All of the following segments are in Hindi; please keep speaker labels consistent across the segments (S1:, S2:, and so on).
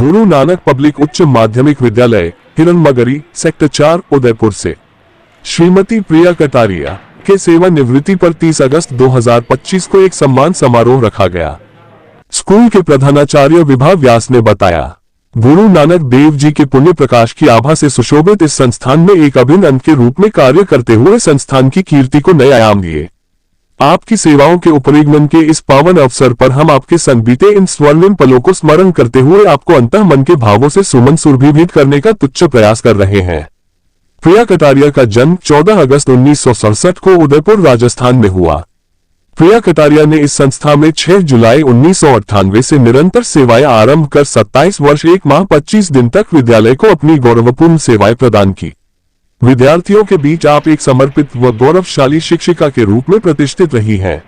S1: गुरु नानक पब्लिक उच्च माध्यमिक विद्यालय हिरणमगरी सेक्टर 4 उदयपुर से श्रीमती प्रिया कटारिया के सेवानिवृत्ति पर 30 अगस्त 2025 को एक सम्मान समारोह रखा गया। स्कूल के प्रधानाचार्य विभा व्यास ने बताया, गुरु नानक देव जी के पुण्य प्रकाश की आभा से सुशोभित इस संस्थान में एक अभिन्न अंग के रूप में कार्य करते हुए संस्थान की कीर्ति को नए आयाम दिए। आपकी सेवाओं के उपरिगमन के इस पावन अवसर पर हम आपके संग बीते इन स्वर्णिम पलों को स्मरण करते हुए आपको अंतः मन के भावों से सुमन सुरभि भेंट करने का तुच्छ प्रयास कर रहे हैं। प्रिया कटारिया का जन्म 14 अगस्त 1967 को उदयपुर राजस्थान में हुआ। प्रिया कटारिया ने इस संस्था में 6 जुलाई 1998 से निरंतर सेवाएं आरंभ कर 27 वर्ष 1 माह 25 दिन तक विद्यालय को अपनी गौरवपूर्ण सेवाएं प्रदान की। विद्यार्थियों के बीच आप एक समर्पित व गौरवशाली शिक्षिका के रूप में प्रतिष्ठित रही हैं।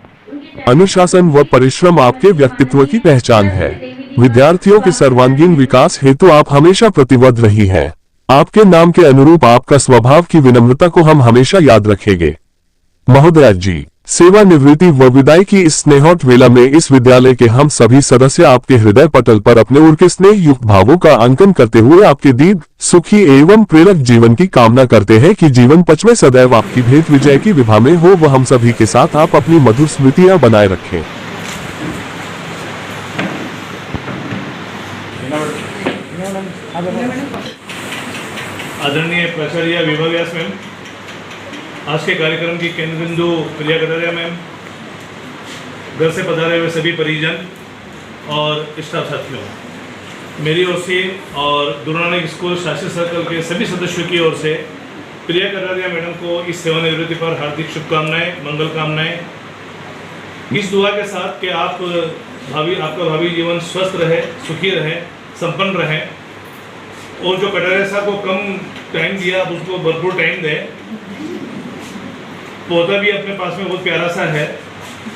S1: अनुशासन व परिश्रम आपके व्यक्तित्व की पहचान है। विद्यार्थियों के सर्वांगीण विकास हेतु आप हमेशा प्रतिबद्ध रही हैं। आपके नाम के अनुरूप आपका स्वभाव की विनम्रता को हम हमेशा याद रखेंगे। महोदया जी, सेवानिवृत्ति व विदाई की इस स्नेहोट वेला में इस विद्यालय के हम सभी सदस्य आपके हृदय पटल पर अपने उर के स्नेह युक्त भावों का अंकन करते हुए आपके दीर्घ सुखी एवं प्रेरक जीवन की कामना करते हैं कि जीवन पच में सदैव आपकी भेंट विजय की विभा में हो व हम सभी के साथ आप अपनी मधुर स्मृतियां बनाए रखें।
S2: आदरणीय प्राचार्य विभा व्यास मैम, आज के कार्यक्रम की केंद्र बिंदु प्रिया कटारिया मैम, घर से पधारे हुए सभी परिजन और स्टाफ साथियों, मेरी ओर से और गुरु नानक स्कूल शास्त्री सर्कल के सभी सदस्यों की ओर से प्रिया कटारिया मैडम को इस सेवानिवृत्ति पर हार्दिक शुभकामनाएं, मंगल कामनाएं। इस दुआ के साथ कि आपका भावी जीवन स्वस्थ रहे, सुखी रहे, संपन्न रहे और जो कटारिया साहब को कम टाइम दिया आप उसको भरपूर टाइम दें। पौधा भी अपने पास में बहुत प्यारा सा है,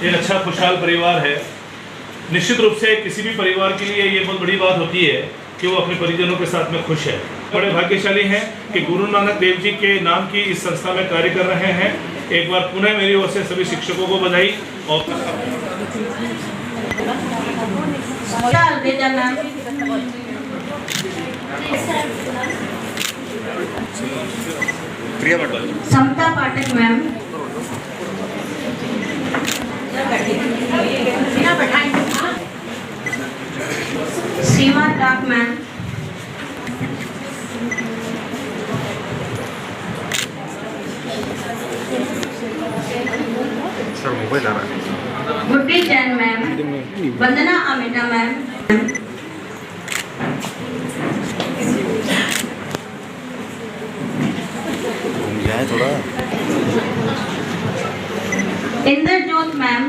S2: एक अच्छा खुशहाल परिवार है। निश्चित रूप से किसी भी परिवार के लिए ये बहुत बड़ी बात होती है कि वो अपने परिजनों के साथ में खुश है। बड़े भाग्यशाली हैं कि गुरु नानक देव जी के नाम की इस संस्था में कार्य कर रहे हैं। एक बार पुनः मेरी ओर से सभी शिक्षकों को बधाई। और
S3: Samta Pathak ma'am, Seema Tak ma'am, Guddi Jain ma'am, Vandana Amita ma'am, Inderjot ma'am,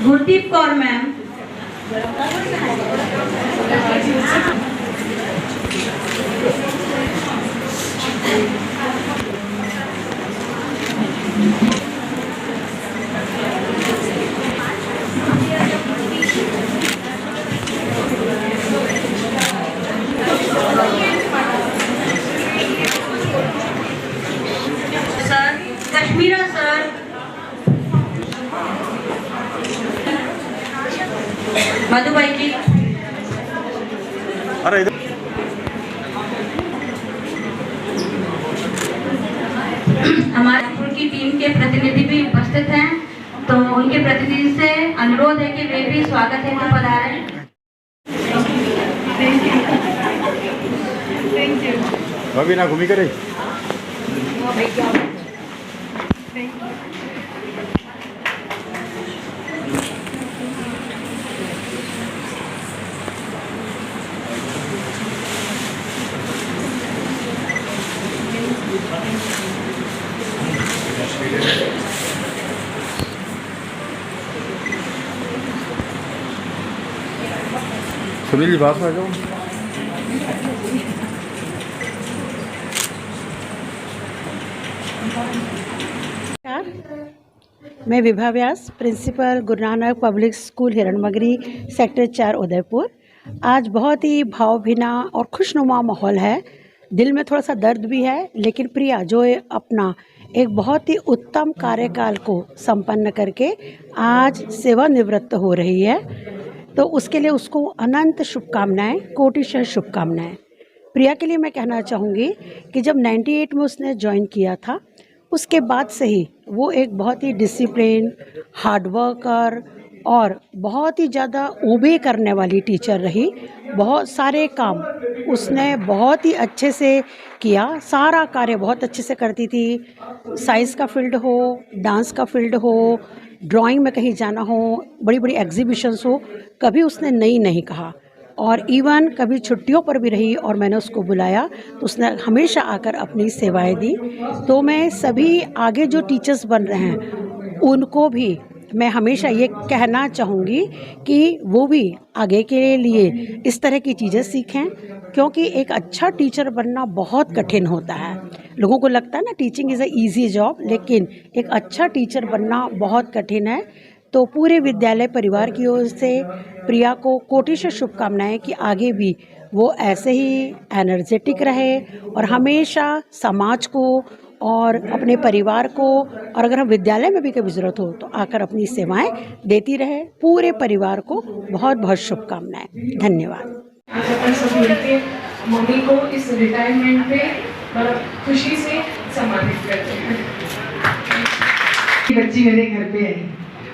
S3: Gurdeep Kaur ma'am, sir Kashmira sir, Madhubai ji,
S4: अरे
S3: हमारे स्कूल की टीम के प्रतिनिधि भी उपस्थित हैं, तो उनके प्रतिनिधि से अनुरोध है कि वे भी स्वागत हेतु पधारें।
S4: अभी ना घूमी करे सुनील जी बात में आ जाओ।
S5: मैं विभा व्यास, principal Guru Nanak public school Hiranmagri sector 4 Udaipur. आज बहुत ही भावभीना और खुशनुमा माहौल है। दिल में थोड़ा सा दर्द भी है, लेकिन प्रिया जो अपना एक बहुत ही उत्तम कार्यकाल को संपन्न करके आज सेवानिवृत्त हो रही है। तो उसके लिए उसको अनंत शुभकामनाएं, कोटिशः शुभकामनाएं। प्रिया के लिए मैं कहना चाहूँगी कि जब 98 में उसने ज्वाइन किया था, उसके बाद से ही वो एक बहुत ही डिसिप्लिन, हार्ड वर्कर और बहुत ही ज़्यादा ओबे करने वाली टीचर रही। बहुत सारे काम उसने बहुत ही अच्छे से किया, सारा कार्य बहुत अच्छे से करती थी। साइंस का फील्ड हो, डांस का फील्ड हो, ड्राइंग में कहीं जाना हो, बड़ी बड़ी एग्जीबिशंस हो, कभी उसने नहीं कहा। और इवन कभी छुट्टियों पर भी रही और मैंने उसको बुलाया तो उसने हमेशा आकर अपनी सेवाएं दी। तो मैं सभी आगे जो टीचर्स बन रहे हैं उनको भी मैं हमेशा ये कहना चाहूँगी कि वो भी आगे के लिए इस तरह की चीज़ें सीखें, क्योंकि एक अच्छा टीचर बनना बहुत कठिन होता है। लोगों को लगता है ना teaching is a easy job, लेकिन एक अच्छा टीचर बनना बहुत कठिन है। तो पूरे विद्यालय परिवार की ओर से प्रिया को कोटिशः शुभकामनाएं कि आगे भी वो ऐसे ही एनर्जेटिक रहे और हमेशा समाज को और अपने परिवार को, और अगर हम विद्यालय में भी कभी ज़रूरत हो तो आकर अपनी सेवाएं देती रहे। पूरे परिवार को बहुत बहुत शुभकामनाएं। धन्यवाद।
S6: आज अपन सब मिलके मम्मी को इस रिटायरमेंट पे बड़ा खुशी से सम्मानित करते हैं।
S7: बच्ची मेरे घर पे आई,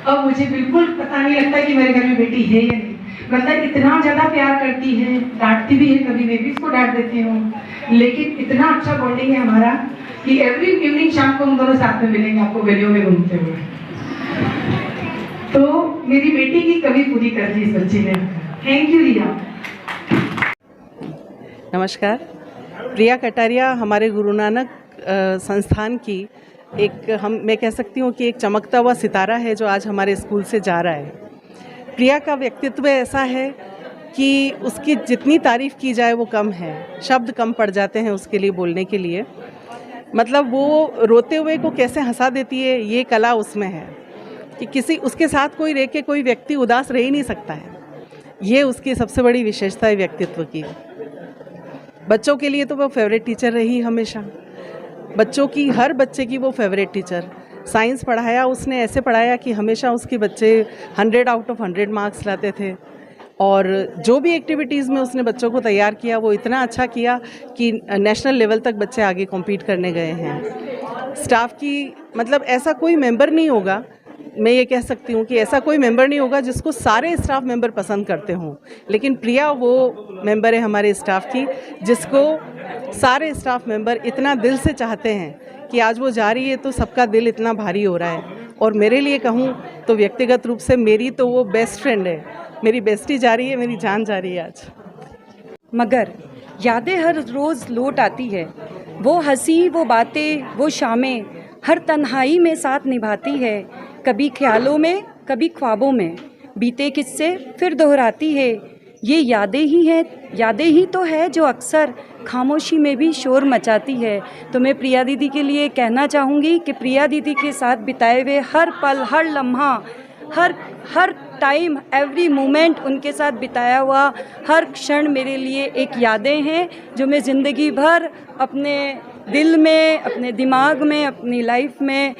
S7: अब मुझे बिल्कुल पता नहीं लगता कि मेरे घर में बेटी है या नहीं। मतलब इतना ज़्यादा प्यार करती है, डांटती भी है, कभी मैं भी इसको डांट देती हूँ, लेकिन इतना अच्छा बॉन्डिंग है हमारा कि एवरी इवनिंग शाम को हम दोनों साथ में मिलेंगे आपको गलियों में घूमते हुए। तो मेरी बेटी की कमी पूरी कर दी इस बच्ची ने। थैंक यू रिया।
S8: नमस्कार। प्रिया कटारिया हमारे गुरु नानक संस्थान की मैं कह सकती हूँ कि एक चमकता हुआ सितारा है जो आज हमारे स्कूल से जा रहा है। प्रिया का व्यक्तित्व ऐसा है कि उसकी जितनी तारीफ़ की जाए वो कम है, शब्द कम पड़ जाते हैं उसके लिए बोलने के लिए। मतलब वो रोते हुए को कैसे हंसा देती है, ये कला उसमें है कि उसके साथ कोई रह के कोई व्यक्ति उदास रह ही नहीं सकता है। ये उसकी सबसे बड़ी विशेषता है व्यक्तित्व की। बच्चों के लिए तो वो फेवरेट टीचर रही हमेशा, बच्चों की हर बच्चे की वो फेवरेट टीचर। साइंस पढ़ाया उसने, ऐसे पढ़ाया कि हमेशा उसके बच्चे 100 आउट ऑफ 100 मार्क्स लाते थे। और जो भी एक्टिविटीज़ में उसने बच्चों को तैयार किया वो इतना अच्छा किया कि नेशनल लेवल तक बच्चे आगे कॉम्पीट करने गए हैं। स्टाफ की मतलब ऐसा कोई मेंबर नहीं होगा, मैं ये कह सकती हूँ कि ऐसा कोई मेंबर नहीं होगा जिसको सारे स्टाफ मेंबर पसंद करते हों, लेकिन प्रिया वो मेंबर है हमारे स्टाफ की जिसको सारे स्टाफ मेंबर इतना दिल से चाहते हैं कि आज वो जा रही है तो सबका दिल इतना भारी हो रहा है। और मेरे लिए कहूँ तो व्यक्तिगत रूप से मेरी तो वो बेस्ट फ्रेंड है, मेरी बेस्टी जा रही है, मेरी जान जा रही है आज।
S9: मगर यादें हर रोज़ लौट आती है, वो हंसी, वो बातें, वो शामें हर तन्हाई में साथ निभाती है। कभी ख्यालों में, कभी ख्वाबों में बीते किस्से फिर दोहराती है। ये यादें ही हैं, यादें ही तो है जो अक्सर खामोशी में भी शोर मचाती है। तो मैं प्रिया दीदी के लिए कहना चाहूँगी कि प्रिया दीदी के साथ बिताए हुए हर पल, हर लम्हा, हर टाइम, एवरी मोमेंट उनके साथ बिताया हुआ हर क्षण मेरे लिए एक यादें हैं जो मैं ज़िंदगी भर अपने दिल में, अपने दिमाग में, अपनी लाइफ में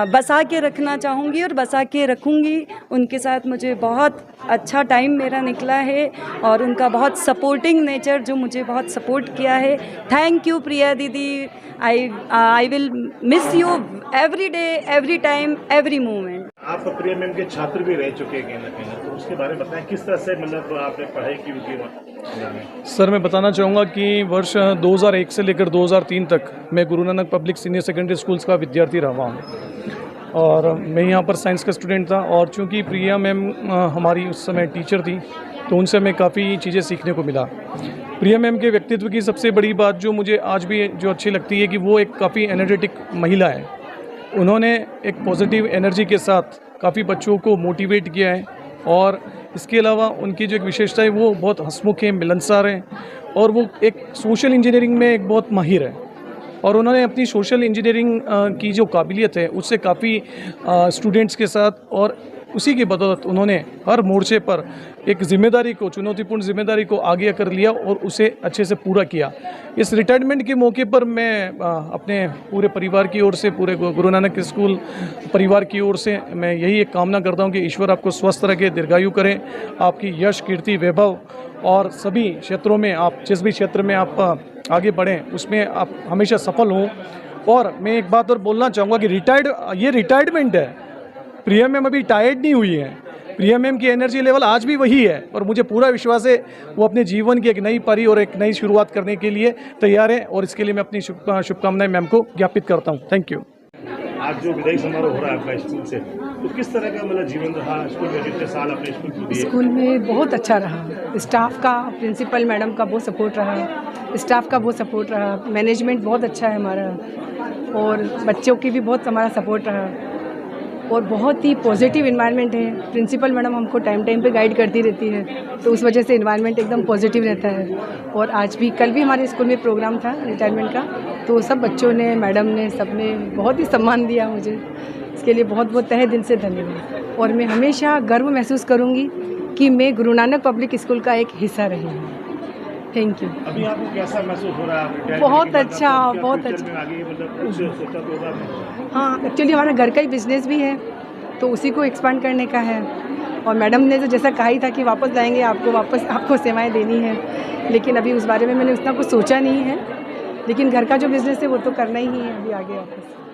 S9: बसा के रखना चाहूँगी और बसा के रखूँगी। उनके साथ मुझे बहुत अच्छा टाइम मेरा निकला है और उनका बहुत सपोर्टिंग नेचर जो मुझे बहुत सपोर्ट किया है। थैंक यू प्रिया दीदी। I will miss you every day, every time, every moment.
S10: आप प्रिया मैम के छात्र भी रह चुके हैं कहीं ना कहीं, तो उसके बारे में बताएं किस तरह से मतलब आपने पढ़ाई की उनकी।
S11: सर मैं बताना चाहूँगा कि वर्ष 2001 से लेकर 2003 तक मैं Guru Nanak public senior secondary schools का विद्यार्थी रहा हूँ और मैं यहाँ पर साइंस का स्टूडेंट था। और चूँकि प्रिया मैम हमारी उस समय टीचर थी तो उनसे हमें काफ़ी चीज़ें सीखने को मिला। प्रिया मैम के व्यक्तित्व की सबसे बड़ी बात जो मुझे आज भी जो अच्छी लगती है कि वो एक काफ़ी एनर्जेटिक महिला है। उन्होंने एक पॉजिटिव एनर्जी के साथ काफ़ी बच्चों को मोटिवेट किया है और इसके अलावा उनकी जो एक विशेषता है वो बहुत हंसमुख हैं, मिलनसार हैं और वो एक सोशल इंजीनियरिंग में एक बहुत माहिर है। और उन्होंने अपनी सोशल इंजीनियरिंग की जो काबिलियत है उससे काफ़ी स्टूडेंट्स के साथ और उसी की बदौलत उन्होंने हर मोर्चे पर एक जिम्मेदारी को, चुनौतीपूर्ण जिम्मेदारी को आगे कर लिया और उसे अच्छे से पूरा किया। इस रिटायरमेंट के मौके पर मैं अपने पूरे परिवार की ओर से, पूरे गुरु नानक स्कूल परिवार की ओर से मैं यही एक कामना करता हूँ कि ईश्वर आपको स्वस्थ रखे, दीर्घायु करें, आपकी यश, कीर्ति, वैभव और सभी क्षेत्रों में आप जिस भी क्षेत्र में आप आगे बढ़ें उसमें आप हमेशा सफल हों। और मैं एक बात और बोलना चाहूँगा कि ये रिटायरमेंट है, प्रिया मैम अभी टायर्ड नहीं हुई है। प्रिया मैम की एनर्जी लेवल आज भी वही है और मुझे पूरा विश्वास है वो अपने जीवन की एक नई पारी और एक नई शुरुआत करने के लिए तैयार है और इसके लिए मैं अपनी शुभकामनाएं मैम को ज्ञापित करता हूँ। Thank you.
S10: आज जो विदाई समारोह हो रहा है आपका स्कूल से, तो किस तरह का मतलब जीवन रहा स्कूल में, जितने साल आपने स्कूल को दिए?
S7: स्कूल में बहुत अच्छा रहा, स्टाफ का, प्रिंसिपल मैडम का बहुत सपोर्ट रहा, स्टाफ का बहुत सपोर्ट रहा, मैनेजमेंट बहुत अच्छा है हमारा और बच्चों की भी बहुत हमारा सपोर्ट रहा और बहुत ही पॉजिटिव इन्वायरमेंट है। प्रिंसिपल मैडम हमको टाइम पे गाइड करती रहती है तो उस वजह से इन्वायरमेंट एकदम पॉजिटिव रहता है। और आज भी, कल भी हमारे स्कूल में प्रोग्राम था रिटायरमेंट का, तो सब बच्चों ने, मैडम ने, सबने बहुत ही सम्मान दिया मुझे। इसके लिए बहुत बहुत तहे दिल से धन्यवाद। और मैं हमेशा गर्व महसूस करूँगी कि मैं गुरु नानक पब्लिक स्कूल का एक हिस्सा रही हूँ। Thank you.
S10: अभी आपको कैसा महसूस हो रहा है?
S7: बहुत अच्छा, बहुत अच्छा।
S10: आगे मतलब कुछ सोचा तो होगा?
S7: हाँ, एक्चुअली हमारा घर का ही बिजनेस भी है तो उसी को एक्सपांड करने का है और मैडम ने तो जैसा कहा ही था कि वापस लाएंगे आपको, वापस आपको सेवाएं देनी है, लेकिन अभी उस बारे में मैंने उतना कुछ सोचा नहीं है, लेकिन घर का जो बिज़नेस है वो तो करना ही है अभी आगे वापस।